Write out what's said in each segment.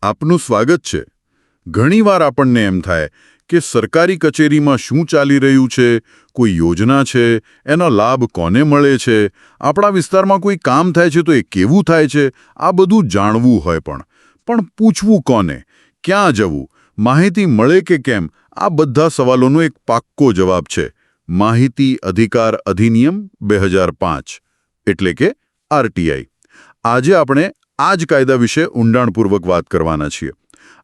આપનું સ્વાગત છે. ઘણીવાર આપણને એમ થાય કે સરકારી કચેરીમાં શું ચાલી રહ્યું છે, કોઈ યોજના છે, એનો લાભ કોને મળે છે, આપણા વિસ્તારમાં કોઈ કામ થાય છે તો એ કેવું થાય છે, આ બધું જાણવું હોય પણ પૂછવું કોને, ક્યાં જવું, માહિતી મળે કે કેમ, આ બધા સવાલોનો એક પાક્કો જવાબ છે માહિતી અધિકાર અધિનિયમ 2005 એટલે કે આરટીઆઈ. આજે આપણે આ જ કાયદા વિશે ઊંડાણપૂર્વક વાત કરવાના છીએ.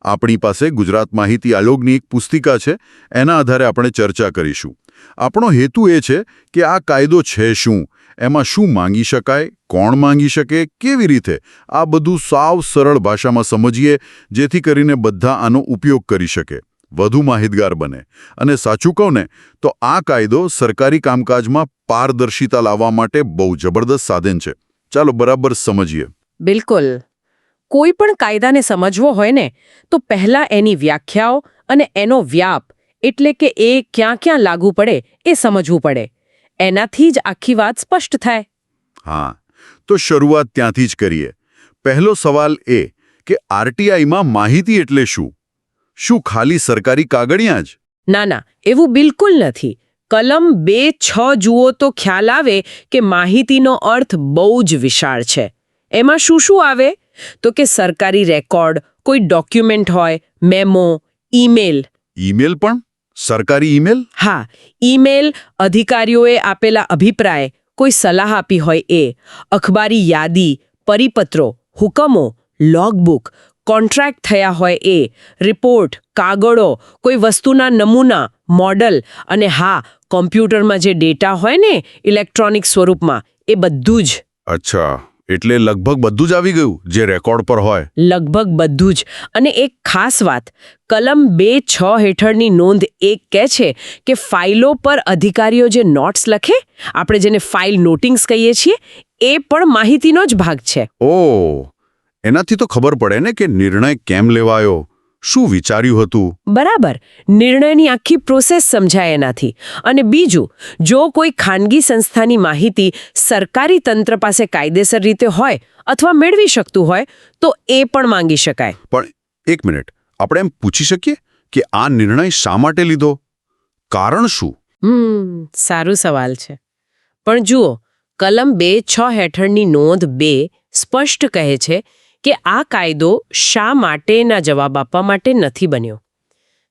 આપણી પાસે ગુજરાત માહિતી આયોગની એક પુસ્તિકા છે, એના આધારે આપણે ચર્ચા કરીશું. આપણો હેતુ એ છે કે આ કાયદો છે શું, એમાં શું માંગી શકાય, કોણ માંગી શકે, કેવી રીતે, આ બધું સાવ સરળ ભાષામાં સમજીએ જેથી કરીને બધા આનો ઉપયોગ કરી શકે, વધુ માહિતગાર બને. અને સાચું કહું ને તો આ કાયદો સરકારી કામકાજમાં પારદર્શિતા લાવવા માટે બહુ જબરદસ્ત સાધન છે. ચાલો બરાબર સમજીએ. બિલકુલ. કોઈ પણ કાયદાને સમજવો હોય ને તો પહેલા એની વ્યાખ્યાઓ અને એનો વ્યાપ એટલે કે એ ક્યાં ક્યાં લાગુ પડે એ સમજવું પડે. એનાથી જ આખી વાત સ્પષ્ટ થાય. હા, તો શરૂઆત ત્યાંથી જ કરીએ. પહેલો સવાલ એ કે આરટીઆઈમાં માહિતી એટલે શું? શું ખાલી સરકારી કાગળિયા જ? ના, એવું બિલકુલ નથી. કલમ 2(6) જુઓ તો ખ્યાલ આવે કે માહિતીનો અર્થ બહુ જ વિશાળ છે. એમાં શું આવે? તો કે સરકારી રેકોર્ડ, કોઈ ડોક્યુમેન્ટ હોય, મેમો, ઈમેલ. ઈમેલ પણ? સરકારી ઈમેલ? હા, ઈમેલ, અધિકારીઓએ આપેલા અભિપ્રાય, કોઈ સલાહ આપી હોય એ, અખબારી યાદી, પરિપત્રો, હુકમો, લોગબુક, કોન્ટ્રાક્ટ થયા હોય એ, રિપોર્ટ, કાગળો, કોઈ વસ્તુના નમૂના, મોડલ અને હા, કોમ્પ્યુટરમાં જે ડેટા હોય ને ઇલેક્ટ્રોનિક સ્વરૂપમાં, એ બધું જ. અચ્છા, એટલે લગભગ બધું જ આવી ગયું જે રેકોર્ડ પર હોય. લગભગ બધું જ. અને એક ખાસ વાત, કલમ 2(6) હેઠળની નોંધ એક કહે છે કે ફાઇલો પર અધિકારીઓ જે નોટ્સ લખે, આપણે જેને ફાઇલ નોટિંગ્સ કહીએ છીએ, એ પણ માહિતીનો જ ભાગ છે. ઓહ, એનાથી તો ખબર પડે ને કે નિર્ણય કેમ લેવાયો, શું વિચાર્યું હતું. બરાબર, નિર્ણયની આખી પ્રોસેસ સમજાય એનાથી. અને બીજું, જો કોઈ ખાનગી સંસ્થાની માહિતી સરકારી તંત્ર પાસે કાયદેસર રીતે હોય અથવા મેળવી શકતું હોય તો એ પણ માંગી શકાય. પણ એક મિનિટ, આપણે એમ પૂછી શકીએ કે આ નિર્ણય શા માટે લીધો? કારણ શું? સારું સવાલ છે. પણ જુઓ, કલમ 2(6) હેઠળની નોંધ 2 સ્પષ્ટ કહે છે કે આ કાયદો શા માટેના જવાબ આપવા માટે નથી બન્યો.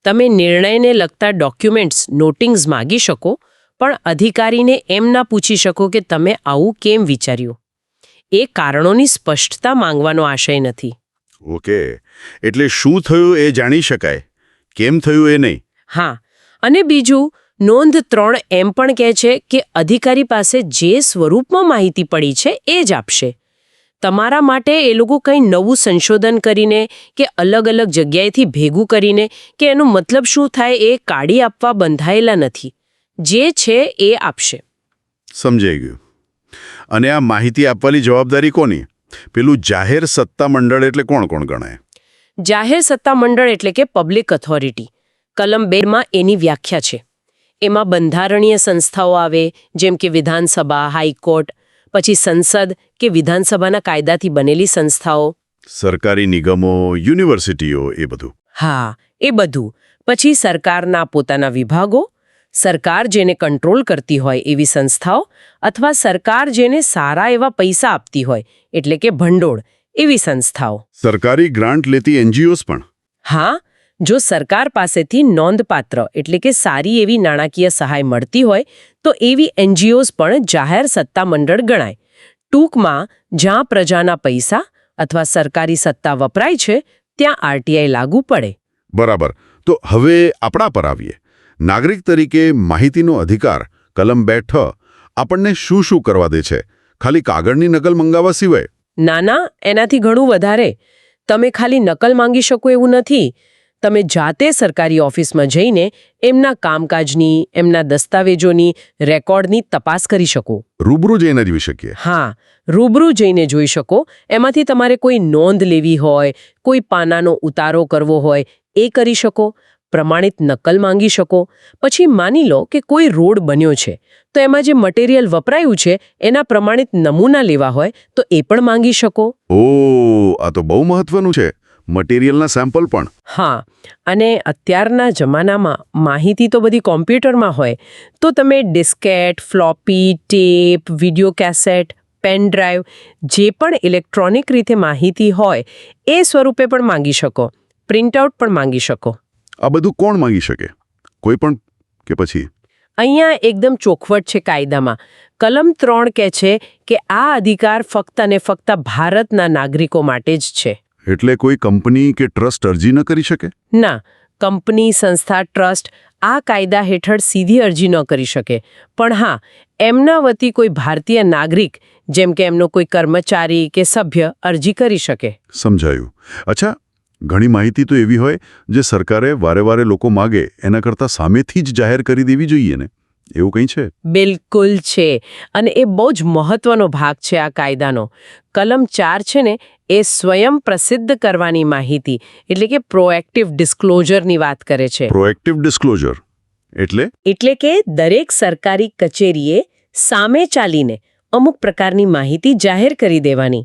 તમે નિર્ણયને લગતા ડોક્યુમેન્ટ્સ, નોટિંગ્સ માગી શકો, પણ અધિકારીને એમ ના પૂછી શકો કે તમે આવું કેમ વિચાર્યું. એ કારણોની સ્પષ્ટતા માંગવાનો આશય નથી. ઓકે, એટલે શું થયું એ જાણી શકાય, કેમ થયું એ નહીં. હા, અને બીજું, નોંધ 3 એમ પણ કહે છે કે અધિકારી પાસે જે સ્વરૂપમાં માહિતી પડી છે એ જ આપશે. તમારા માટે એ લોકો કંઈ નવું સંશોધન કરીને કે અલગ અલગ જગ્યાએથી ભેગું કરીને કે એનો મતલબ શું થાય એ કાઢી આપવા બંધાયેલા નથી. જે છે એ આપશે. સમજાઈ ગયું. અને આ માહિતી આપવાની જવાબદારી કોની? પેલું જાહેર સત્તા મંડળ એટલે કોણ ગણાય? જાહેર સત્તા મંડળ એટલે કે પબ્લિક ઓથોરિટી. કલમ 2 એની વ્યાખ્યા છે. એમાં બંધારણીય સંસ્થાઓ આવે, જેમ કે વિધાનસભા, હાઈકોર્ટ, પછી સંસદ કે વિધાનસભાના કાયદાથી બનેલી સંસ્થાઓ, સરકારી નિગમો, યુનિવર્સિટીઓ, એ બધું. હા, એ બધું. પછી સરકારના પોતાના વિભાગો, સરકાર જેને કંટ્રોલ કરતી હોય એવી સંસ્થાઓ, અથવા સરકાર જેને સારા એવા પૈસા આપતી હોય એટલે કે ભંડોળ, એવી સંસ્થાઓ. સરકારી ગ્રાન્ટ લેતી એનજીઓસ પણ. હા, જો સરકાર પાસેથી નોંધપાત્ર એટલે કે સારી એવી નાણાકીય સહાય મળતી હોય તો એવી એનજીઓસ પણ જાહેર સત્તા મંડળ ગણાય. ટૂંકમાં, જ્યાં પ્રજાના પૈસા અથવા સરકારી સત્તા વપરાય છે ત્યાં આરટીઆઈ લાગુ પડે. બરાબર. તો હવે આપણા પર આવીએ. નાગરિક તરીકે માહિતીનો અધિકાર કલમ 2(6) આપણને શું શું કરવા દે છે? ખાલી કાગળની નકલ મંગાવવા સિવાય? ના, એનાથી ઘણું વધારે. તમે ખાલી નકલ માંગી શકો એવું નથી. તમે જાતે સરકારી ઓફિસમાં જઈને એમના કામકાજની, એમના દસ્તાવેજોની, રેકોર્ડની તપાસ કરી શકો. રૂબરૂ જઈને જોઈ શકીએ? હા, રૂબરૂ જઈને જોઈ શકો. એમાંથી તમારે કોઈ નોંધ લેવી હોય, કોઈ પાનાનો ઉતારો કરવો હોય, એ કરી શકો. પ્રમાણિત નકલ માંગી શકો. પછી માની લો કે કોઈ રોડ બન્યો છે તો એમાં જે મટીરિયલ વપરાયું છે એના પ્રમાણિત નમૂના લેવા હોય તો એ પણ માંગી શકો. ઓહ, આ તો બહુ મહત્વનું છે. મટીરિયલના સેમ્પલ પણ. હા, અને અત્યારના જમાનામાં માહિતી તો બધી કોમ્પ્યુટરમાં હોય, તો તમે diskette, floppy, tape, video cassette, pen drive, જે પણ ઇલેક્ટ્રોનિક રીતે માહિતી હોય એ સ્વરૂપે પણ માંગી શકો, પ્રિન્ટઆઉટ પણ માંગી શકો. આ બધું કોણ માંગી શકે? કોઈ પણ કે પછી? અહીંયા એકદમ ચોખવટ છે કાયદામાં. કલમ 3 કહે છે કે આ અધિકાર ફક્ત અને ફક્ત ભારતના નાગરિકો માટે જ છે. એટલે કોઈ કંપની કે ટ્રસ્ટ અરજી ન કરી શકે? ના, કંપની, સંસ્થા, ટ્રસ્ટ આ કાયદા હેઠળ સીધી અરજી ન કરી શકે. પણ હા, એમના વતી કોઈ ભારતીય નાગરિક, જેમ કે એમનો કોઈ કર્મચારી કે સભ્ય અરજી કરી શકે. સમજાયું. અચ્છા, ઘણી માહિતી તો એવી હોય જે સરકારે વારે લોકો માગે એના કરતાં સામેથી જ જાહેર કરી દેવી જોઈએ ને, એવું કંઈ છે? બિલકુલ છે, અને એ બહુ જ મહત્વનો ભાગ છે આ કાયદાનો. કલમ 4 છે ને, એ સ્વયં પ્રસિદ્ધ કરવાની માહિતી એટલે કે પ્રોએક્ટિવ ડિસ્ક્લોઝરની વાત કરે છે. પ્રોએક્ટિવ ડિસ્ક્લોઝર એટલે કે દરેક સરકારી કચેરીએ સામે ચાલીને અમુક પ્રકારની માહિતી જાહેર કરી દેવાની.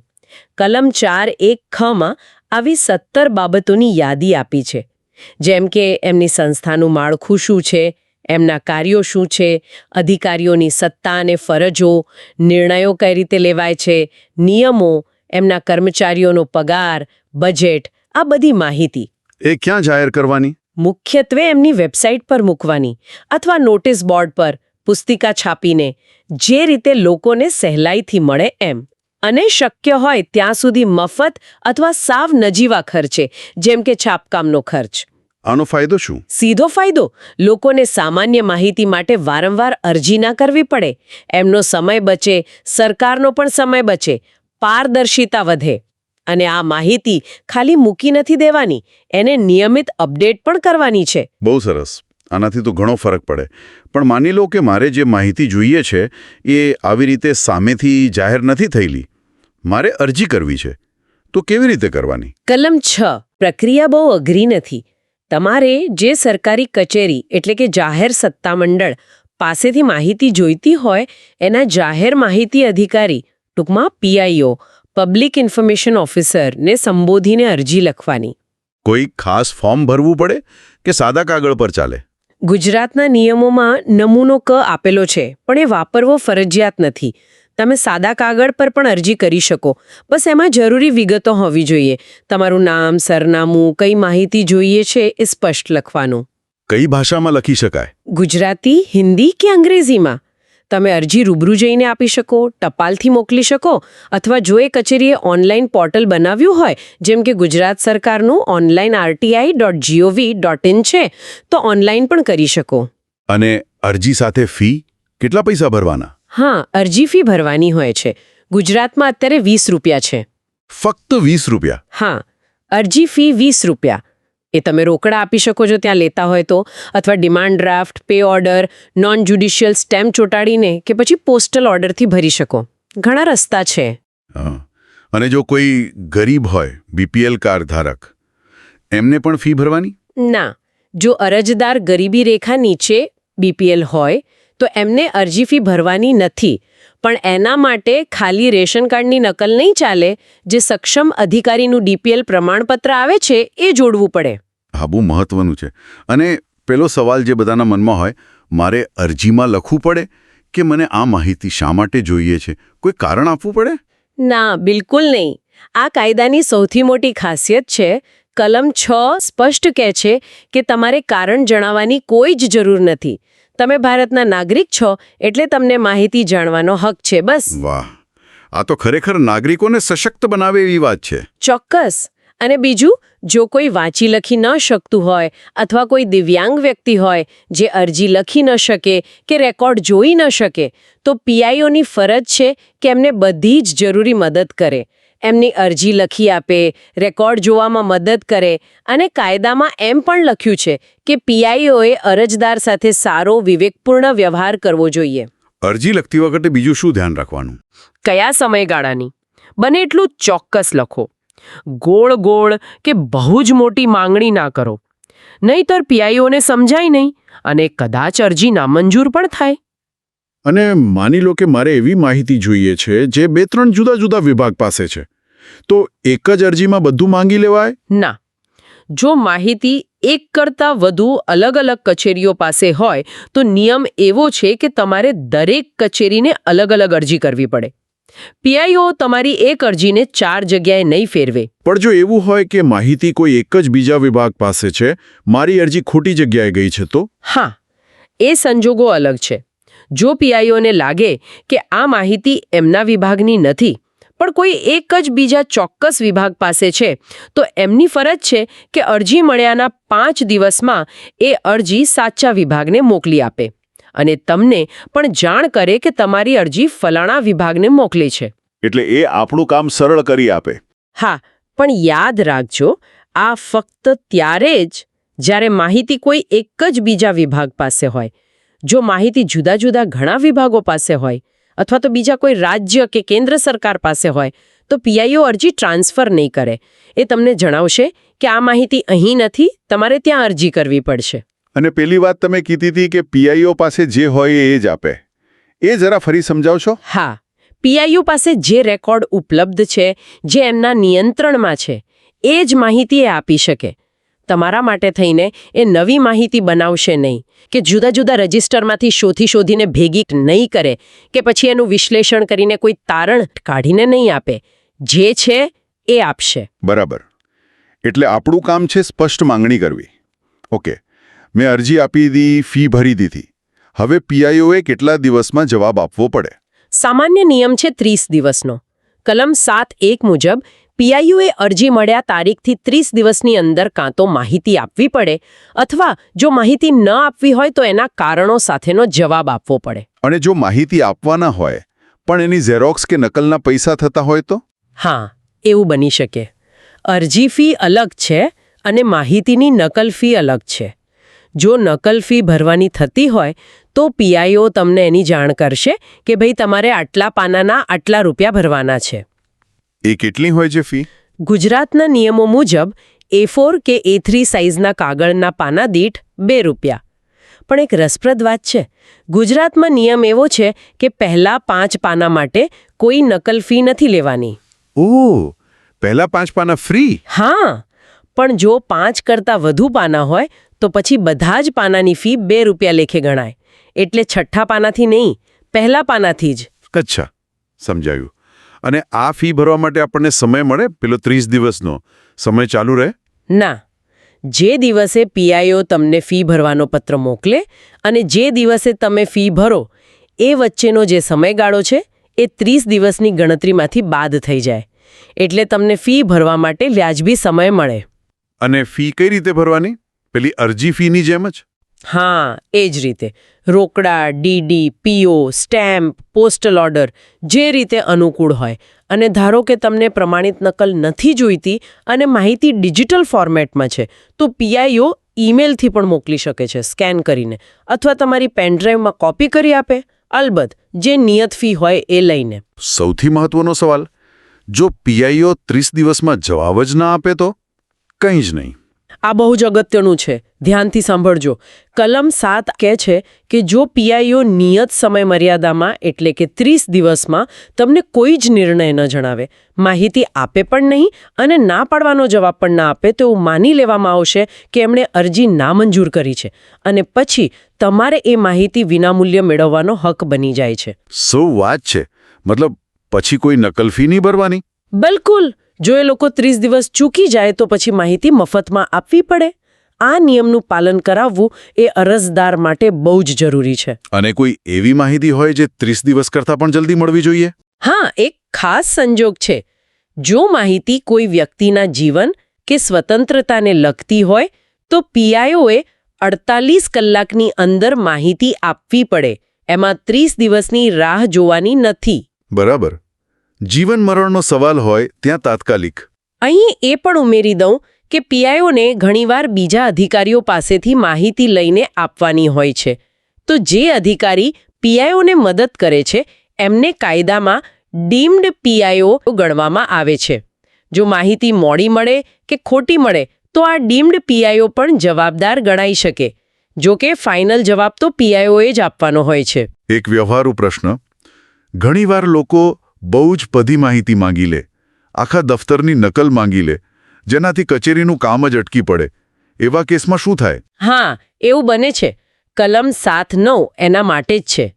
કલમ 4(1)માં આવી 17 બાબતોની યાદી આપી છે, જેમ કે એમની સંસ્થાનું માળખું શું છે, એમના કાર્યો શું છે, અધિકારીઓની સત્તા અને ફરજો, નિર્ણયો કઈ રીતે લેવાય છે, નિયમો, એમના કર્મચારીઓનો પગાર, બજેટ, આ બધી માહિતી. એ ક્યાં જાહેર કરવાની? મુખ્યત્વે એમની વેબસાઇટ પર મૂકવાની, અથવા નોટિસ બોર્ડ પર, પુસ્તિકા છાપીને, જે રીતે લોકોને સહેલાઈથી મળે એમ. અને શક્ય હોય ત્યાં સુધી મફત અથવા સાવ નજીવા ખર્ચે, જેમ કે છાપકામનો ખર્ચ. આનો ફાયદો શું? સીધો ફાયદો, લોકોને સામાન્ય માહિતી માટે વારંવાર અરજી ના કરવી પડે, એમનો સમય બચે, સરકારનો પણ સમય બચે, પારદર્શિતા વધે. અને આ માહિતી ખાલી મૂકી નથી દેવાની, એને નિયમિત અપડેટ પણ કરવાની છે. બહુ સરસ. આનાથી તો ઘણો ફરક પડે. પણ માની લો કે મારે જે માહિતી જોઈએ છે એ આવી રીતે સામેથી જાહેર નથી થયેલી, મારે અરજી કરવી છે, તો કેવી રીતે કરવાની? કલમ 6 પ્રક્રિયા બહુ અઘરી નથી. તમારે જે સરકારી કચેરી એટલે કે જાહેર સત્તામંડળ પાસેથી માહિતી જોઈતી હોય એના જાહેર માહિતી અધિકારી, ટૂંકમાં PIO, પબ્લિક ઇન્ફોર્મેશન ઓફિસર ને સંબોધીને અરજી લખવાની. કોઈ ખાસ ફોર્મ ભરવું પડે કે સાદા કાગળ પર ચાલે? ગુજરાતના નિયમોમાં નમૂનો ક આપેલો છે, પણ એ વાપરવો ફરજિયાત નથી. તમે સાદા કાગળ પર પણ અરજી કરી શકો. બસ એમાં જરૂરી વિગતો હોવી જોઈએ. તમારું નામ, સરનામું, કઈ માહિતી જોઈએ છે એ સ્પષ્ટ લખવાનું. કઈ ભાષામાં લખી શકાય? ગુજરાતી, હિન્દી કે અંગ્રેજીમાં. તમે અરજી રૂબરૂ જઈને આપી શકો, ટપાલથી મોકલી શકો, અથવા જો એ કચેરીએ ઓનલાઈન પોર્ટલ બનાવ્યું હોય, જેમ કે ગુજરાત સરકારનું online rti.gov.in છે, તો ઓનલાઈન પણ કરી શકો. અને અરજી સાથે ફી? કેટલા પૈસા ભરવાના? હા, અરજી ફી ભરવાની હોય છે. ગુજરાતમાં અત્યારે 20 રૂપિયા છે. ફક્ત 20 રૂપિયા? હા, અરજી ફી 20 રૂપિયા. એ તમે રોકડા આપી શકો છો ત્યાં લેતા હોય તો, અથવા demand draft, pay order, non judicial stamp ચોંટાડીને કે પછી પોસ્ટલ ઓર્ડરથી ભરી શકો. ઘણા રસ્તા છે. અને જો કોઈ ગરીબ હોય, BPL કાર્ડ ધારક, એમને પણ ફી ભરવાની? ના, જો અરજદાર ગરીબી રેખા નીચે BPL હોય તો એમને અરજી ફી ભરવાની નથી. પણ એના માટે ખાલી રેશન કાર્ડની નકલ નહીં ચાલે, જે સક્ષમ અધિકારીનું DPL પ્રમાણપત્ર આવે છે એ જોડવું પડે. હા, બહુ મહત્વનું છે. અને પેલો સવાલ જે બધાના મનમાં હોય, મારે અરજીમાં લખવું પડે કે મને આ માહિતી શા માટે જોઈએ છે? કોઈ કારણ આપવું પડે? ના, બિલકુલ નહીં. આ કાયદાની સૌથી મોટી ખાસિયત છે. કલમ 6 સ્પષ્ટ કહે છે કે તમારે કારણ જણાવવાની કોઈ જ જરૂર નથી. તમે ભારતના નાગરિક છો એટલે તમને માહિતી જાણવાનો હક છે, બસ. વાહ, આ તો ખરેખર નાગરિકોને સશક્ત બનાવે એવી વાત છે. ચોક્કસ. અને બીજું, જો કોઈ વાંચી લખી ન શકતું હોય અથવા કોઈ દિવ્યાંગ વ્યક્તિ હોય જે અરજી લખી ન શકે કે રેકોર્ડ જોઈ ન શકે, તો PIOની ફરજ છે કે એમને બધી જ જરૂરી મદદ કરે. એમની અરજી લખી આપે, રેકોર્ડ જોવામાં મદદ કરે, અને કાયદામાં એમ પણ લખ્યું છે કે PIOએ અરજદાર સાથે સારો વિવેકપૂર્ણ વ્યવહાર કરવો જોઈએ. અરજી લખતી વખતે બીજું શું ધ્યાન રાખવાનું? કયા સમયગાળાની? બને એટલું ચોક્કસ લખો. ગોળ કે બહુ જ મોટી માંગણી ના કરો, નહીંતર PIOને સમજાય નહીં અને કદાચ અરજી નામંજૂર પણ થાય. અને માની લો કે મારે એવી માહિતી જોઈએ છે જે 2-3 જુદા જુદા વિભાગ પાસે છે. તો એક જ અરજીમાં બધું માંગી લેવાય? ના, જો માહિતી એક કરતાં વધુ અલગ અલગ કચેરીઓ પાસે હોય તો નિયમ એવો છે કે તમારે દરેક કચેરીને અલગ અલગ અરજી કરવી પડે. પીઆઈઓ તમારી એક અરજીને 4 જગ્યાએ નહીં ફેરવે. પણ જો એવું હોય કે માહિતી કોઈ એક જ બીજા વિભાગ પાસે છે, મારી અરજી ખોટી જગ્યાએ ગઈ છે તો? હા, એ સંજોગો અલગ છે. જો પીઆઈઓને લાગે કે આ માહિતી એમના વિભાગની નથી પણ કોઈ એક જ બીજા ચોક્કસ વિભાગ પાસે છે તો એમની ફરજ છે કે અરજી મળ્યાના 5 દિવસમાં એ અરજી સાચા વિભાગને મોકલી આપે અને તમને પણ જાણ કરે કે તમારી અરજી ફલાણા વિભાગને મોકલી છે. એટલે એ આપણું કામ સરળ કરી આપે. હા, પણ યાદ રાખજો, આ ફક્ત ત્યારે જ જ્યારે માહિતી કોઈ એક જ બીજા વિભાગ પાસે હોય. જો માહિતી જુદા જુદા ઘણા વિભાગો પાસે હોય અથવા તો બીજા કોઈ રાજ્ય કે કેન્દ્ર સરકાર પાસે હોય તો પીઆઈઓ અરજી ટ્રાન્સફર નહીં કરે. એ તમને જણાવશે કે આ માહિતી અહીં નથી, તમારે ત્યાં અરજી કરવી પડશે. અને પેલી વાત તમે કીધી હતી કે પીઆઈઓ પાસે જે હોય એ જ આપે, એ જરા ફરી સમજાવશો? હા, પીઆઈઓ પાસે જે રેકોર્ડ ઉપલબ્ધ છે, જે એમના નિયંત્રણમાં છે, એ જ માહિતી એ આપી શકે. તમારા માટે થઈને એ નવી માહિતી બનાવશે નહીં કે જુદા જુદા રજિસ્ટરમાંથી શોધીને ભેગી નહીં કરે કે પછી એનું વિશ્લેષણ કરીને કોઈ તારણ કાઢીને નહીં આપે. જે છે એ આપશે. બરાબર. એટલે આપણું કામ છે સ્પષ્ટ માંગણી કરવી. ઓકે, મેં અરજી આપી દીધી, ફી ભરી દીધી. હવે પીઆઈઓએ કેટલા દિવસમાં જવાબ આપવો પડે? સામાન્ય નિયમ છે 30 દિવસનો. કલમ 7(1) મુજબ પીઆઈઓએ અરજી મળ્યા તારીખથી 30 દિવસની અંદર કાં તો માહિતી આપવી પડે અથવા જો માહિતી ન આપવી હોય તો એના કારણો સાથેનો જવાબ આપવો પડે. અને જો માહિતી આપવાના હોય પણ એની ઝેરોક્સ કે નકલના પૈસા થતા હોય તો? હા, એવું બની શકે. અરજી ફી અલગ છે અને માહિતીની નકલ ફી અલગ છે. જો નકલ ફી ભરવાની થતી હોય તો પીઆઈઓ તમને એની જાણ કરશે કે ભાઈ તમારે આટલા પાનાના આટલા રૂપિયા ભરવાના છે. એ કેટલી હોય છે ફી? ગુજરાતના નિયમો મુજબ A4 કે A3 સાઇઝના કાગળના પાના દીઠ 2 રૂપિયા. પણ એક રસપ્રદ વાત છે. ગુજરાતમાં નિયમ એવો છે કે પહેલા 5 પાના માટે કોઈ નકલ ફી નથી લેવાની. ઓહ, પહેલા 5 પાના ફ્રી? હા, પણ જો 5 કરતાં વધુ પાના હોય તો પછી બધા જ પાનાની ફી 2 રૂપિયા લેખે ગણાય. એટલે છઠ્ઠા પાનાથી નહીં, પહેલા પાનાથી જ. અચ્છા, સમજાયું. અને આ ફી ભરવા માટે આપણને સમય મળે? પેલો 30 દિવસનો સમય ચાલુ રહે? ના, જે દિવસે પીઆઈઓ તમને ફી ભરવાનો પત્ર મોકલે અને જે દિવસે તમે ફી ભરો એ વચ્ચેનો જે સમયગાળો છે એ 30 દિવસની ગણતરીમાંથી બાદ થઈ જાય. એટલે તમને ફી ભરવા માટે વ્યાજબી સમય મળે. અને ફી કઈ રીતે ભરવાની? પેલી અરજી ફીની જેમ જ? હા, એ જ રીતે. રોકડા, ડીડી, પીઓ, સ્ટેમ્પ, પોસ્ટલ ઓર્ડર, જે રીતે અનુકૂળ હોય. અને ધારો કે તમને પ્રમાણિત નકલ નથી જોઈતી અને માહિતી ડિજિટલ ફોર્મેટમાં છે તો પીઆઈઓ ઈમેલથી પણ મોકલી શકે છે સ્કેન કરીને અથવા તમારી પેનડ્રાઈવમાં કોપી કરી આપે. અલબત્ત જે નિયત ફી હોય એ લઈને. સૌથી મહત્વનો સવાલ, જો પીઆઈઓ 30 દિવસમાં જવાબ જ ના આપે તો? કંઈ જ નહીં. આ બહુ જ અગત્યનું છે, ધ્યાનથી સાંભળજો. કલમ 7 કહે છે કે જો પીઆઈઓ નિયત સમય મર્યાદામાં એટલે કે 30 દિવસમાં તમને કોઈ જ નિર્ણય ન જણાવે, માહિતી આપે પણ નહીં અને ના પાડવાનો જવાબ પણ ના આપે તો એવું માની લેવામાં આવશે કે એમણે અરજી નામંજૂર કરી છે અને પછી તમારે એ માહિતી વિનામૂલ્ય મેળવવાનો હક બની જાય છે. શું વાત છે! મતલબ પછી કોઈ નકલ ફી નહીં ભરવાની? બિલકુલ. જો એ લોકો 30 દિવસ ચૂકી જાય તો પછી માહિતી મફતમાં આપવી પડે. આ નિયમનું પાલન કરાવવું એ અરજદાર માટે બહુ જ જરૂરી છે. અને કોઈ એવી માહિતી હોય જે 30 દિવસ કરતાં પણ જલ્દી મળવી જોઈએ? હા, એક ખાસ સંજોગ છે. જો માહિતી કોઈ વ્યક્તિના જીવન કે સ્વતંત્રતાને લગતી હોય તો પીઆઈઓએ 48 કલાકની અંદર માહિતી આપવી પડે. એમાં 30 દિવસની રાહ જોવાની નથી. બરાબર. જીવન મરણનો સવાલ હોય ત્યાં તાત્કાલિક. અહીં એ પણ ઉમેરી દઉં કે પીઆઈઓને ઘણીવાર બીજા અધિકારીઓ પાસેથી માહિતી લઈને આપવાની હોય છે. તો જે અધિકારી પીઆઈઓને મદદ કરે છે એમને કાયદામાં ડીમ્ડ પીઆઈઓ ગણવામાં આવે છે. જો માહિતી મોડી મળે કે ખોટી મળે તો આ ડીમ્ડ પીઆઈઓ પણ જવાબદાર ગણાઈ શકે. જો કે ફાઇનલ જવાબ તો પીઆઈઓએ જ આપવાનો હોય છે. એક વ્યવહારુ પ્રશ્ન. ઘણીવાર લોકો બહુ જ બધી માહિતી માંગી લે આખા દફતરની નકલ માંગી લે, જેનાથી કચેરીનું કામ જ અટકી પડે, એવા કેસમાં શું થાય? હા, એવું બને છે. કલમ 7(9) એના માટે જ છે.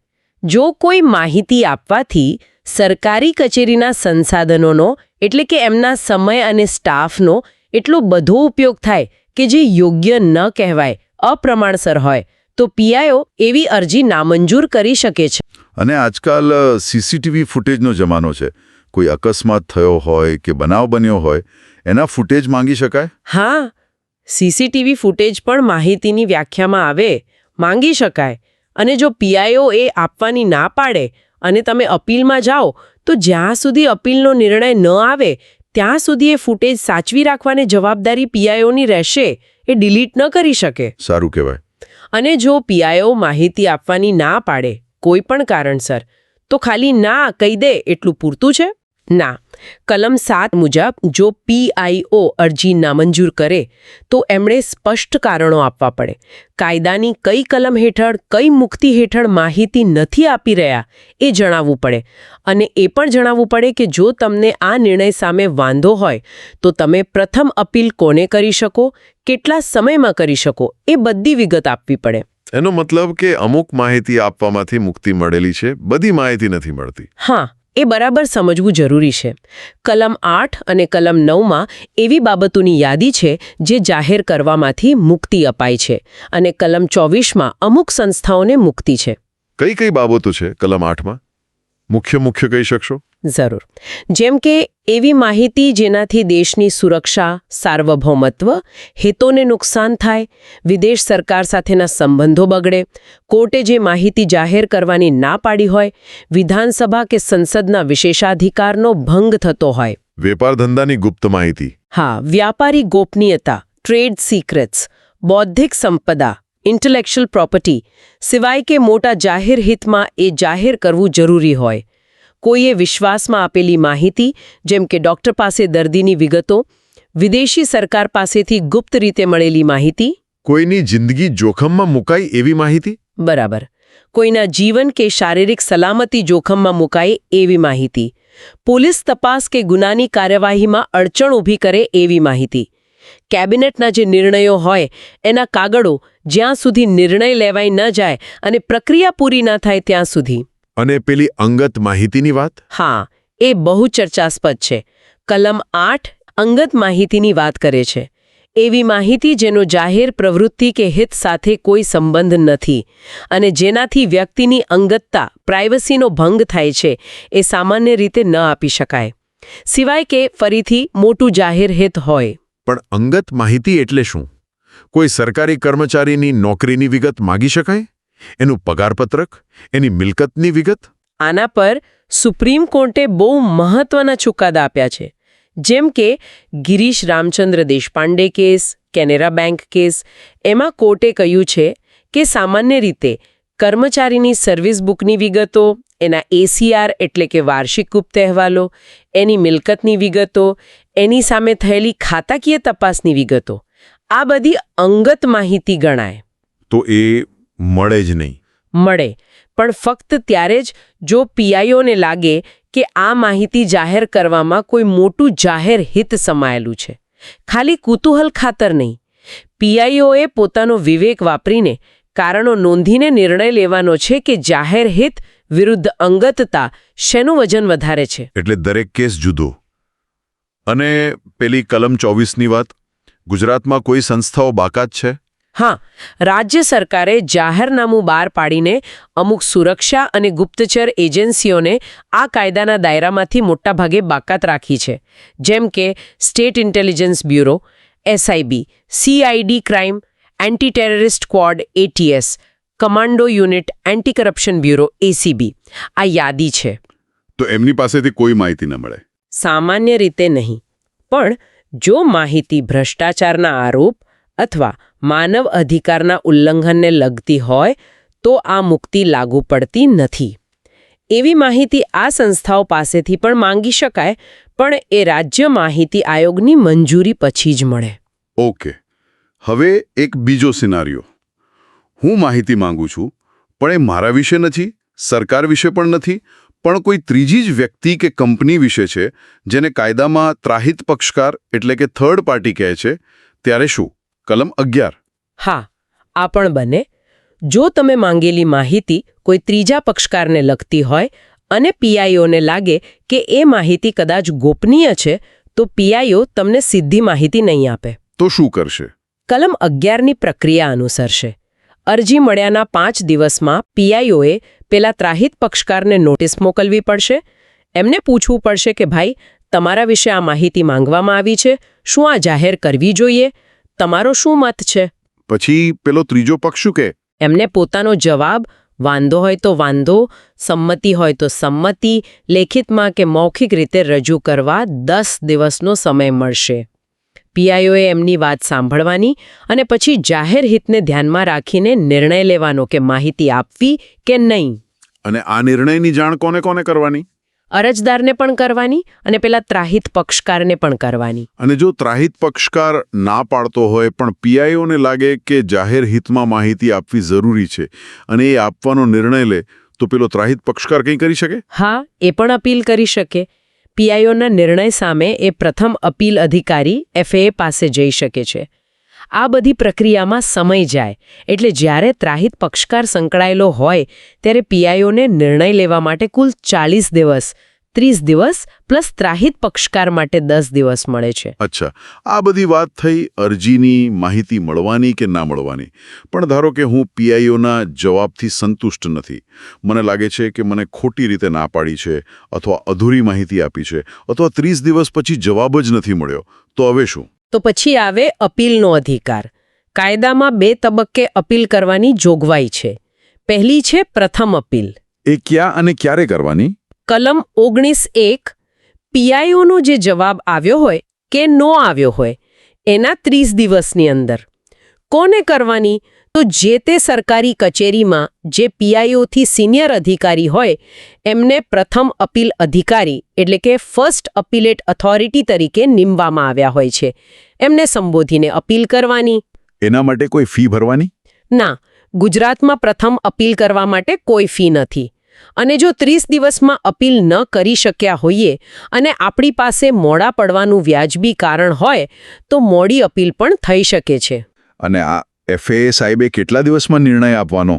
જો કોઈ માહિતી આપવાથી સરકારી કચેરીના સંસાધનોનો એટલે કે એમના સમય અને સ્ટાફનો એટલો બધો ઉપયોગ થાય કે જે યોગ્ય ન કહેવાય, અપ્રમાણસર હોય, તો પીઆઈઓ એવી અરજી નામંજૂર કરી શકે છે. અને આજકાલ સીસીટીવી ફૂટેજનો જમાનો છે. કોઈ અકસ્માત થયો હોય કે બનાવ બન્યો હોય, એના ફૂટેજ માંગી શકાય? હા, સીસીટીવી ફૂટેજ પણ માહિતીની વ્યાખ્યામાં આવે, માંગી શકાય. અને જો પીઆઈઓ એ આપવાની ના પાડે અને તમે અપીલમાં જાઓ, તો જ્યાં સુધી અપીલનો નિર્ણય ન આવે ત્યાં સુધી એ ફૂટેજ સાચવી રાખવાની જવાબદારી પીઆઈઓની રહેશે. એ ડિલીટ ન કરી શકે. સારું કહેવાય. અને જો પીઆઈઓ માહિતી આપવાની ના પાડે કોઈ પણ કારણસર, તો ખાલી ના કહી દે એટલું પૂરતું છે? ના. કલમ 7 મુજબ જો પીઆઈઓ અરજી નામંજૂર કરે તો એમણે સ્પષ્ટ કારણો આપવા પડે. કાયદાની કઈ કલમ હેઠળ, કઈ મુક્તિ હેઠળ માહિતી નથી આપી રહ્યા એ જણાવવું પડે. અને એ પણ જણાવવું પડે કે જો તમને આ નિર્ણય સામે વાંધો હોય તો તમે પ્રથમ અપીલ કોને કરી શકો, કેટલા સમયમાં કરી શકો, એ બધી વિગત આપવી પડે. એનો મતલબ કે અમુક માહિતી આપવામાંથી મુક્તિ મળેલી છે, બધી માહિતી નથી મળતી. હા, એ બરાબર સમજવું જરૂરી છે. કલમ 8 અને કલમ 9માં એવી બાબતોની યાદી છે જે જાહેર કરવામાંથી મુક્તિ અપાય છે, અને કલમ 24માં અમુક સંસ્થાઓને મુક્તિ છે. કઈ કઈ બાબતો છે કલમ 8માં? મુખ્ય કહી શકશો? જરૂર. જેમ કે એવી માહિતી જેનાથી દેશની સુરક્ષા, સાર્વભૌમત્વ, હિતોને નુકસાન થાય, વિદેશ સરકાર સાથેના સંબંધો બગડે, કોર્ટે જે માહિતી જાહેર કરવાની ના પાડી હોય, વિધાનસભા કે સંસદના વિશેષાધિકારનો ભંગ થતો હોય. વેપાર ધંધાની ગુપ્ત માહિતી. હા, વ્યાપારી ગોપનીયતા, ટ્રેડ સિક્રેટ્સ, બૌદ્ધિક સંપદા, ઇન્ટેલેક્ચ્યુઅલ પ્રોપર્ટી, સિવાય કે મોટા જાહેર હિતમાં એ જાહેર કરવું જરૂરી હોય. કોઈએ વિશ્વાસમાં આપેલી માહિતી, જેમ કે ડોક્ટર પાસે દર્દીની વિગતો, વિદેશી સરકાર પાસેથી ગુપ્ત રીતે મળેલી માહિતી. કોઈની જિંદગી જોખમમાં મુકાય એવી માહિતી. બરાબર. કોઈના જીવન કે શારીરિક સલામતી જોખમમાં મુકાય એવી માહિતી. પોલીસ તપાસ કે ગુનાની કાર્યવાહીમાં અડચણ ઊભી કરે એવી માહિતી. કેબિનેટના જે નિર્ણયો હોય એના કાગળો જ્યાં સુધી નિર્ણય લેવાઈ ન જાય અને પ્રક્રિયા પૂરી ન થાય ત્યાં સુધી. અને પેલી અંગત માહિતીની વાત? હા, એ બહુ ચર્ચાસ્પદ છે. કલમ 8 અંગત માહિતીની વાત કરે છે. એવી માહિતી જેનો જાહેર પ્રવૃત્તિ કે હિત સાથે કોઈ સંબંધ નથી અને જેનાથી વ્યક્તિની અંગતતા, પ્રાઇવસીનો ભંગ થાય છે, એ સામાન્ય રીતે ન આપી શકાય, સિવાય કે ફરીથી મોટું જાહેર હિત હોય. પણ અંગત માહિતી એટલે શું? કોઈ સરકારી કર્મચારીની નોકરીની વિગત માગી શકાય? એનું પગારપત્રક, એની મિલકતની વિગત? આના પર સુપ્રીમ કોર્ટે બહુ મહત્વના ચુકાદા આપ્યા છે. જેમ કે Girish Ramchandra Deshpande case, Canara bank case. એમાં કોર્ટે કહ્યું છે કે સામાન્ય રીતે કર્મચારીની સર્વિસ બુકની વિગતો, એના એસીઆર એટલે કે વાર્ષિક ગુપ્ત અહેવાલો, એની મિલકતની વિગતો, એની સામે થયેલી ખાતાકીય તપાસની વિગતો, આ બધી અંગત માહિતી ગણાય. તો એ મળે જ નહીં. મળે, પણ ફક્ત ત્યારે જ જો પીઆઈઓને લાગે કે આ માહિતી જાહેર કરવામાં કોઈ મોટું જાહેર હિત સમાયેલું છે. ખાલી કુતૂહલ ખાતર નહીં. પીઆઈઓએ પોતાનો વિવેક વાપરીને કારણો નોંધીને નિર્ણય લેવાનો છે કે જાહેર હિત વિરુદ્ધ અંગતતા શેનું વજન વધારે છે. એટલે દરેક કેસ જુદો. અને પેલી કલમ 24ની વાત, ગુજરાતમાં કોઈ સંસ્થાઓ બાકાત છે? હા, રાજ્ય સરકારે જાહેરનામું બહાર પાડીને અમુક સુરક્ષા અને ગુપ્તચર એજન્સીઓને આ કાયદાના દાયરામાંથી મોટાભાગે બાકાત રાખી છે. જેમ કે state intelligence bureau, SIB, CID crime, anti terrorist squad ATS, commando unit, anti corruption bureau ACB. આ યાદી છે. તો એમની પાસેથી કોઈ માહિતી ન મળે? સામાન્ય રીતે નહીં. પણ જો માહિતી ભ્રષ્ટાચારના આરોપ અથવા માનવ અધિકારના ઉલ્લંઘનને લગતી હોય તો આ મુક્તિ લાગુ પડતી નથી. એવી માહિતી આ સંસ્થાઓ પાસેથી પણ માંગી શકાય, પણ એ રાજ્ય માહિતી આયોગની મંજૂરી પછી જ મળે. ઓકે. હવે એક બીજો સિનારિયો. હું માહિતી માંગુ છું, પણ એ મારા વિશે નથી, સરકાર વિશે પણ નથી, પણ કોઈ ત્રીજી જ વ્યક્તિ કે કંપની વિશે છે જેને કાયદામાં ત્રાહિત પક્ષકાર એટલે કે થર્ડ પાર્ટી કહે છે, ત્યારે શું? કલમ 11. હા, આ પણ બને. જો તમે માંગેલી માહિતી કોઈ ત્રીજા પક્ષકારને લગતી હોય અને પીઆઈઓને લાગે કે એ માહિતી કદાચ ગોપનીય છે, તો પીઆઈઓ તમને સીધી માહિતી નહીં આપે. તો શું કરશે? કલમ 11ની પ્રક્રિયા અનુસરશે. અરજી મળ્યાના 5 દિવસમાં પીઆઈઓએ પેલા ત્રાહિત પક્ષકારને નોટિસ મોકલવી પડશે. એમને પૂછવું પડશે કે ભાઈ, તમારા વિશે આ માહિતી માંગવામાં આવી છે, શું આ જાહેર કરવી જોઈએ? તમારો શું મત છે? પછી પેલો ત્રીજો પક્ષ શું કહે? એમને પોતાનો જવાબ, વાંધો હોય તો વાંધો, સંમતિ હોય તો સંમતિ, લેખિતમાં કે મૌખિક રીતે રજૂ કરવા 10 દિવસનો સમય મળશે. પીઆઈઓએ એમની વાત સાંભળવાની અને પછી જાહેર હિતને ધ્યાનમાં રાખીને નિર્ણય લેવાનો કે માહિતી આપવી કે નહીં. અને આ નિર્ણયની જાણ કોને કોને કરવાની? અરજદારને પણ કરવાની અને પેલા ત્રાહિત પક્ષકારને પણ કરવાની. અને જો ત્રાહિત પક્ષકાર ના પાડતો હોય પણ પીઆઈઓને લાગે કે જાહેર હિતમાં માહિતી આપવી જરૂરી છે અને એ આપવાનો નિર્ણય લે, તો પેલો ત્રાહિત પક્ષકાર કંઈ કરી શકે? હા, એ પણ અપીલ કરી શકે. પીઆઈઓના નિર્ણય સામે એ પ્રથમ અપીલ અધિકારી એફએએ પાસે જઈ શકે છે. આ બધી પ્રક્રિયામાં સમય જાય, એટલે જ્યારે ત્રાહિત પક્ષકાર સંકળાયેલો હોય ત્યારે પીઆઈઓને નિર્ણય લેવા માટે કુલ 40 દિવસ, 30 દિવસ પ્લસ ત્રાહિત પક્ષકાર માટે 10 દિવસ મળે છે. અચ્છા, આ બધી વાત થઈ અરજીની, માહિતી મળવાની કે ના મળવાની. પણ ધારો કે હું પીઆઈઓના જવાબથી સંતુષ્ટ નથી. મને લાગે છે કે મને ખોટી રીતે ના પાડી છે અથવા અધૂરી માહિતી આપી છે અથવા 30 દિવસ પછી જવાબ જ નથી મળ્યો, તો હવે શું? તો પછી આવે અપીલનો અધિકાર. કાયદામાં 2 તબક્કે અપીલ કરવાની જોગવાઈ છે. પહેલી છે પ્રથમ અપીલ. એ ક્યાં અને ક્યારે કરવાની? કલમ 19(1) પીઆઈઓનો જે જવાબ આવ્યો હોય કે નો આવ્યો હોય એના 30 દિવસની અંદર. કોને કરવાની? તો જે તે સરકારી કચેરીમાં જે પીઆઈઓથી સિનિયર અધિકારી હોય એમને પ્રથમ અપીલ અધિકારી એટલે કે ફર્સ્ટ અપીલેટ ઓથોરિટી તરીકે નીમવામાં આવ્યા હોય છે. એમને સંબોધીને અપીલ કરવાની. એના માટે કોઈ ફી ભરવાની? ના, ગુજરાતમાં પ્રથમ અપીલ કરવા માટે કોઈ ફી નથી. અને જો 30 દિવસમાં અપીલ ન કરી શક્યા હોઈએ અને આપણી પાસે મોડા પડવાનું વ્યાજબી કારણ હોય તો મોડી અપીલ પણ થઈ શકે છે. અને આ એફએએ સાહેબે કેટલા દિવસમાં નિર્ણય આપવાનો?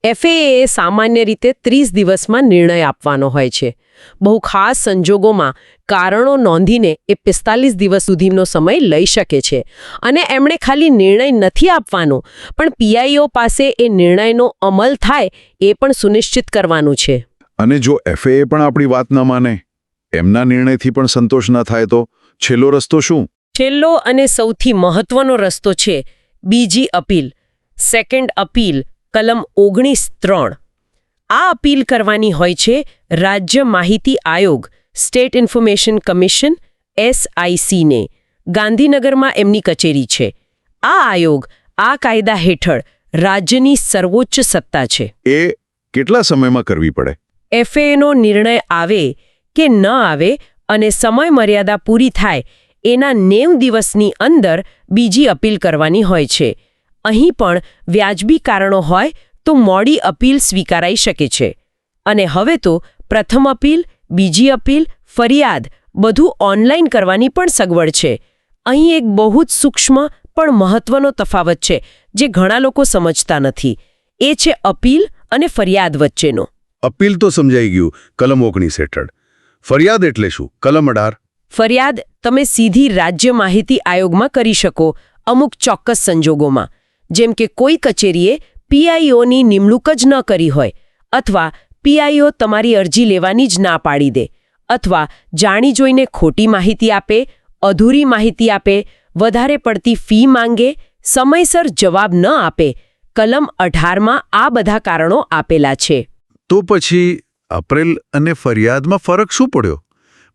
એફએએ સામાન્ય રીતે 30 દિવસમાં નિર્ણય આપવાનો હોય છે. બહુ ખાસ સંજોગોમાં કારણો નોંધીને એ 45 દિવસ સુધીનો સમય લઈ શકે છે. અને એમણે ખાલી નિર્ણય નથી આપવાનો, પણ પીઆઈઓ પાસે એ નિર્ણયનો અમલ થાય એ પણ સુનિશ્ચિત કરવાનું છે. અને જો એફએએ પણ આપણી વાત ન માને, એમના નિર્ણયથી પણ સંતોષ ન થાય, તો છેલ્લો રસ્તો શું? છેલ્લો અને સૌથી મહત્વનો રસ્તો છે બીજી અપીલ, સેકન્ડ અપીલ, કલમ 19(3). આ અપીલ કરવાની હોય છે રાજ્ય માહિતી આયોગ, સ્ટેટ ઇન્ફોર્મેશન કમિશન, SIC ને. ગાંધીનગરમાં એમની કચેરી છે. આ આયોગ આ કાયદા હેઠળ રાજ્યની સર્વોચ્ચ સત્તા છે. એ કેટલા સમયમાં કરવી પડે? એફએનો નિર્ણય આવે કે ન આવે અને સમય મર્યાદા પૂરી થાય એના 90 દિવસની અંદર બીજી અપીલ કરવાની હોય છે. અહીં પણ વ્યાજબી કારણો હોય તો મોડી અપીલ સ્વીકારાઈ શકે છે. અને હવે તો પ્રથમ અપીલ, બીજી અપીલ, ફરિયાદ બધું ઓનલાઈન કરવાની પણ સગવડ છે. અહીં એક બહુ જ સૂક્ષ્મ પણ મહત્વનો તફાવત છે જે ઘણા લોકો સમજતા નથી. એ છે અપીલ અને ફરિયાદ વચ્ચેનો. અપીલ તો સમજાઈ ગયું, કલમ 19 હેઠળ. ફરિયાદ એટલે શું? કલમ 18. ફરિયાદ તમે સીધી રાજ્ય માહિતી આયોગમાં કરી શકો અમુક ચોક્કસ સંજોગોમાં, જેમ કે કોઈ કચેરીએ પીઆઈઓની નિમણૂક જ ન કરી હોય, અથવા પીઆઈઓ તમારી અરજી લેવાની જ ના પાડી દે, અથવા જાણી જોઈને ખોટી માહિતી આપે, અધૂરી માહિતી આપે, વધારે પડતી ફી માંગે, સમયસર જવાબ ન આપે. કલમ 18માં આ બધા કારણો આપેલા છે. તો પછી અપીલ અને ફરિયાદમાં ફરક શું પડ્યો?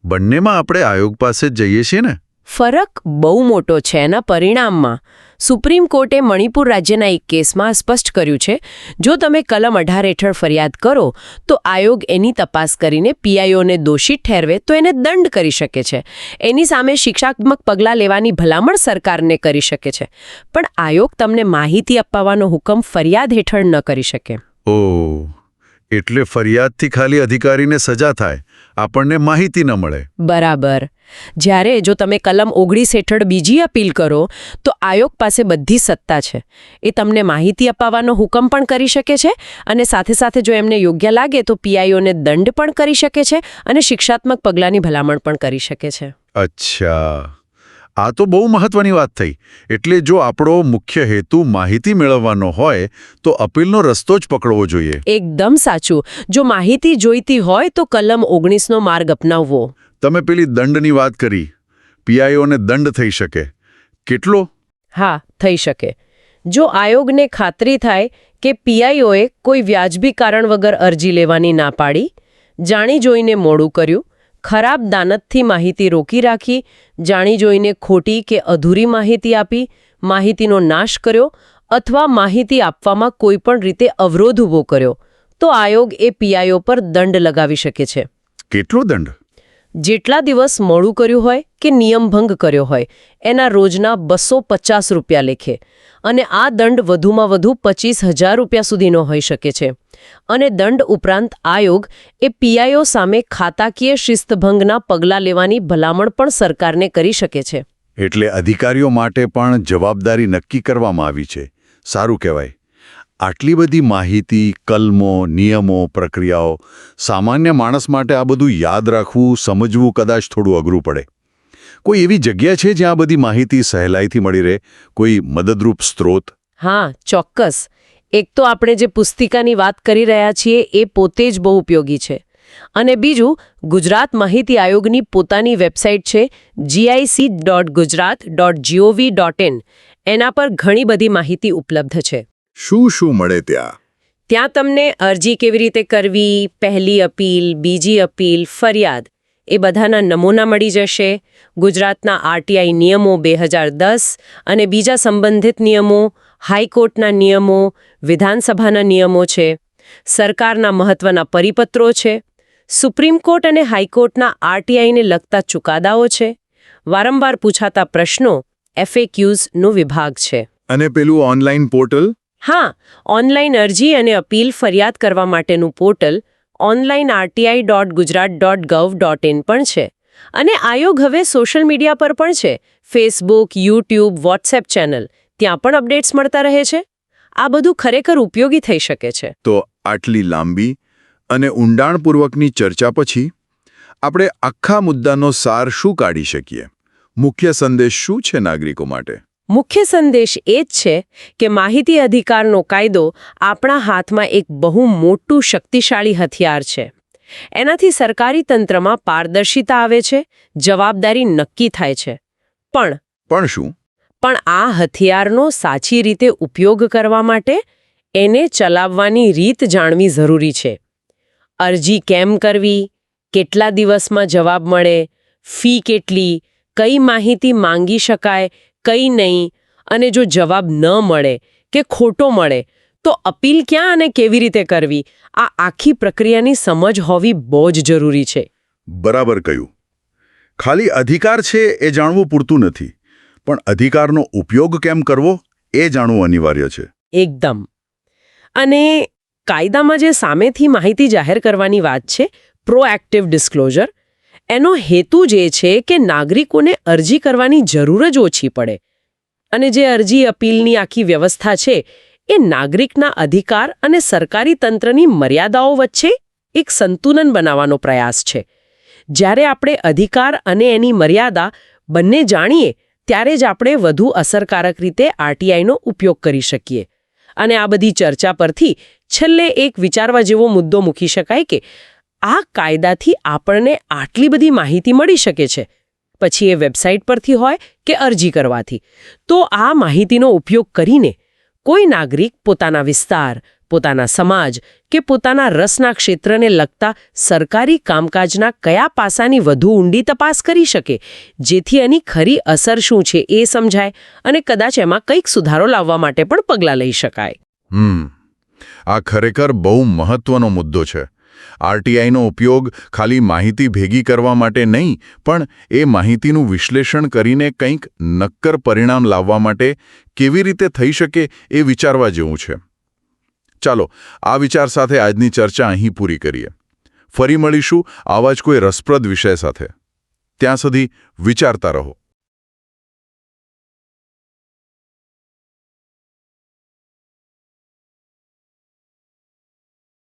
બંનેમાં આપણે આયોગ પાસે જઈએ છીએ ને? ફરક બહુ મોટો છે એના પરિણામમાં. સુપ્રીમ કોર્ટે મણિપુર રાજ્યના એક કેસમાં સ્પષ્ટ કર્યું છે, જો તમે કલમ 18 હેઠળ ફરિયાદ કરો તો આયોગ એની તપાસ કરીને પીઆઈઓને દોષિત ઠેરવે તો એને દંડ કરી શકે છે. એની સામે શિક્ષાત્મક પગલાં લેવાની ભલામણ સરકારને કરી શકે છે. પણ આયોગ તમને માહિતી અપાવવાનો હુકમ ફરિયાદ હેઠળ ન કરી શકે. ઓહ, એટલે ફરિયાદથી ખાલી અધિકારીને સજા થાય, આપણને માહિતી ન મળે. બરાબર. જ્યારે જો તમે કલમ 19 હેઠળ બીજી અપીલ કરો તો આયોગ પાસે બધી સત્તા છે. એ તમને માહિતી અપાવવાનો હુકમ પણ કરી શકે છે અને સાથે સાથે જો એમને યોગ્ય લાગે તો પીઆઈઓને દંડ પણ કરી શકે છે અને શિક્ષાત્મક પગલાંની ભલામણ પણ કરી શકે છે. અચ્છા, આ તો બહુ મહત્વની વાત થઈ. એટલે જો આપણો મુખ્ય હેતુ માહિતી મેળવવાનો હોય તો અપીલનો રસ્તો જ પકડવો જોઈએ. એકદમ સાચું. જો માહિતી જોઈતી હોય તો કલમ 19નો માર્ગ અપનાવવો. તમે પેલી દંડની વાત કરી. પીઆઈઓને દંડ થઈ શકે. કેટલો? હા, થઈ શકે. જો આયોગને ખાતરી થાય કે પીઆઈઓએ કોઈ વ્યાજબી કારણ વગર અરજી લેવાની ના પાડી, જાણી જોઈને મોડું કર્યું, ખરાબ દાનતથી માહિતી રોકી રાખી, જાણી જોઈને ખોટી કે અધૂરી માહિતી આપી, માહિતીનો નાશ કર્યો અથવા માહિતી આપવામાં કોઈપણ રીતે અવરોધ ઊભો કર્યો, તો આયોગ એ પીઆઈઓ પર દંડ લગાવી શકે છે. કેટલો દંડ? જેટલા દિવસ મોડું કર્યું હોય કે નિયમભંગ કર્યો હોય એના રોજના 250 રૂપિયા લેખે. અને આ દંડ વધુમાં વધુ 25,000 રૂપિયા સુધીનો હોઈ શકે છે. અને દંડ ઉપરાંત આયોગ એ પીઆઈઓ સામે ખાતાકીય શિસ્તભંગના પગલાં લેવાની ભલામણ પણ સરકારને કરી શકે છે. એટલે અધિકારીઓ માટે પણ જવાબદારી નક્કી કરવામાં આવી છે. સારું કહેવાય. આટલી બધી માહિતી, કલમો, નિયમો, પ્રક્રિયાઓ, સામાન્ય માણસ માટે આ બધું યાદ રાખવું, સમજવું કદાચ થોડું અઘરું પડે. કોઈ એવી જગ્યા છે જ્યાં આ બધી માહિતી સહેલાઈથી મળી રહે? કોઈ મદદરૂપ સ્ત્રોત? હા, ચોક્કસ. એક તો આપણે જે પુસ્તિકાની વાત કરી રહ્યા છીએ એ પોતે જ બહુ ઉપયોગી છે. અને બીજું, ગુજરાત માહિતી આયોગની પોતાની વેબસાઇટ છે gic.gujarat.gov.in. એના પર ઘણી બધી માહિતી ઉપલબ્ધ છે. શું મળે ત્યાં? ત્યાં તમને અરજી કેવી રીતે કરવી, પહેલી અપીલ, બીજી અપીલ, ફરિયાદ એ બધાના નમૂના મળી જશે. ગુજરાતના આરટીઆઈ નિયમો 2010 અને બીજા સંબંધિત નિયમો, હાઈકોર્ટના નિયમો, વિધાનસભાના નિયમો છે, સરકારના મહત્વના પરિપત્રો છે, સુપ્રીમ કોર્ટ અને હાઈકોર્ટના આરટીઆઈને લગતા ચુકાદાઓ છે, વારંવાર પૂછાતા પ્રશ્નો FAQsનો વિભાગ છે. અને પેલું ઓનલાઈન પોર્ટલ? હા, ઓનલાઈન અરજી અને અપીલ ફરિયાદ કરવા માટેનું પોર્ટલ onlinerti.gujarat.gov.in પણ છે. અને આયોગ હવે સોશિયલ મીડિયા પર પણ છે. ફેસબુક, યુટ્યુબ, વોટ્સએપ ચેનલ, ત્યાં પણ અપડેટ્સ મળતા રહે છે. આ બધું ખરેખર ઉપયોગી થઈ શકે છે. તો આટલી લાંબી અને ઊંડાણપૂર્વકની ચર્ચા પછી આપણે આખા મુદ્દાનો સાર શું કાઢી શકીએ? મુખ્ય સંદેશ શું છે નાગરિકો માટે? મુખ્ય સંદેશ એ જ છે કે માહિતી અધિકારનો કાયદો આપણા હાથમાં એક બહુ મોટું શક્તિશાળી હથિયાર છે. એનાથી સરકારી તંત્રમાં પારદર્શિતા આવે છે, જવાબદારી નક્કી થાય છે. પણ શું? પણ આ હથિયારનો સાચી રીતે ઉપયોગ કરવા માટે એને ચલાવવાની રીત જાણવી જરૂરી છે. અરજી કેમ કરવી, કેટલા દિવસમાં જવાબ મળે, ફી કેટલી, કઈ માહિતી માંગી શકાય, કઈ નહીં, અને જો જવાબ ન મળે કે ખોટો મળે તો અપીલ ક્યાં અને કેવી રીતે કરવી, આ આખી પ્રક્રિયાની સમજ હોવી બહુ જ જરૂરી છે. બરાબર કહ્યું. ખાલી અધિકાર છે એ જાણવું પૂરતું નથી, પણ અધિકારનો ઉપયોગ કેમ કરવો એ જાણવું અનિવાર્ય છે. એકદમ. અને કાયદામાં જે સામેથી માહિતી જાહેર કરવાની વાત છે, પ્રોએક્ટિવ ડિસ્ક્લોઝર, એનો હેતુ જ એ છે કે નાગરિકોને અરજી કરવાની જરૂર જ ઓછી પડે. અને જે અરજી અપીલની આખી વ્યવસ્થા છે એ નાગરિકના અધિકાર અને સરકારી તંત્રની મર્યાદાઓ વચ્ચે એક સંતુલન બનાવવાનો પ્રયાસ છે. જ્યારે આપણે અધિકાર અને એની મર્યાદા બંને જાણીએ ત્યારે જ આપણે વધુ અસરકારક રીતે આરટીઆઈનો ઉપયોગ કરી શકીએ. અને આ બધી ચર્ચા પરથી છેલ્લે એક વિચારવા જેવો મુદ્દો મૂકી શકાય કે આ કાયદાથી આપણને આટલી બધી માહિતી મળી શકે છે, પછી એ વેબસાઇટ પરથી હોય કે અરજી કરવાથી, તો આ માહિતીનો ઉપયોગ કરીને કોઈ નાગરિક પોતાના વિસ્તાર, પોતાના સમાજ કે પોતાના રસના ક્ષેત્રને લગતા સરકારી કામકાજના કયા પાસાની વધુ ઊંડી તપાસ કરી શકે, જેથી એની ખરી અસર શું છે એ સમજાય અને કદાચ એમાં કંઈક સુધારો લાવવા માટે પણ પગલાં લઈ શકાય. આ ખરેખર બહુ મહત્વનો મુદ્દો છે. આરટીઆઈનો ઉપયોગ ખાલી માહિતી ભેગી કરવા માટે નહીં, પણ એ માહિતીનું વિશ્લેષણ કરીને કંઈક નક્કર પરિણામ લાવવા માટે કેવી રીતે થઈ શકે એ વિચારવા જેવું છે. ચાલો આ વિચાર સાથે આજની ચર્ચા અહીં પૂરી કરીએ. ફરી મળીશું આવા જ કોઈ રસપ્રદ વિષય સાથે. ત્યાં સુધી વિચારતા રહો.